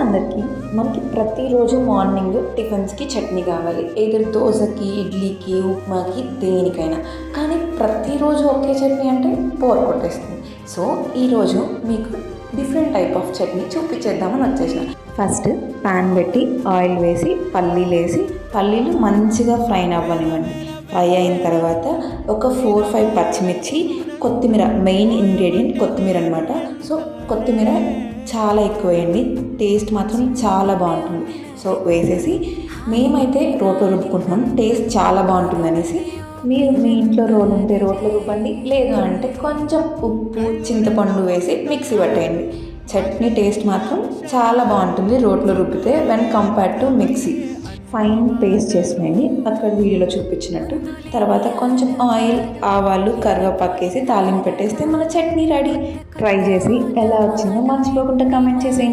అందరికీ మనకి ప్రతిరోజు మార్నింగ్ టిఫిన్స్కి చట్నీ కావాలి, ఏదో దోశకి, ఇడ్లీకి, ఉప్మాకి, దేనికైనా. కానీ ప్రతిరోజు ఒకే చట్నీ అంటే బోర్ కొట్టేస్తుంది. సో ఈరోజు మీకు డిఫరెంట్ టైప్ ఆఫ్ చట్నీ చూపించేద్దామని వచ్చేసిన. ఫస్ట్ ప్యాన్ పెట్టి ఆయిల్ వేసి పల్లీలు వేసి, పల్లీలు మంచిగా ఫ్రై అవ్వనివ్వండి. ఫ్రై అయిన తర్వాత ఒక 4-5 పచ్చిమిర్చి, కొత్తిమీర, మెయిన్ ఇంగ్రీడియంట్ కొత్తిమీర అనమాట. సో కొత్తిమీర చాలా ఎక్కువ వేయండి, టేస్ట్ మాత్రం చాలా బాగుంటుంది. సో వేసేసి, మేమైతే రోట్లో రుబ్బుకుంటున్నాం, టేస్ట్ చాలా బాగుంటుంది అనేసి. మీరు మీ ఇంట్లో రోలు ఉంటే రోట్లో రుబ్బండి, లేదు అంటే కొంచెం ఉప్పు, చింతపండు వేసి మిక్సీ పట్టేయండి. చట్నీ టేస్ట్ మాత్రం చాలా బాగుంటుంది రోట్లో రుబ్బితే when compared to mixie. Fine paste చేసుకునేది అక్కడ వీడియోలో చూపించినట్టు. తర్వాత కొంచెం ఆయిల్, ఆవాలు, కరివేపాకు వేసి తాలింపు పెట్టేస్తే మన చట్నీ రెడీ. ట్రై చేసి ఎలా వచ్చిందో మర్చిపోకుండా కామెంట్ చేసేయండి.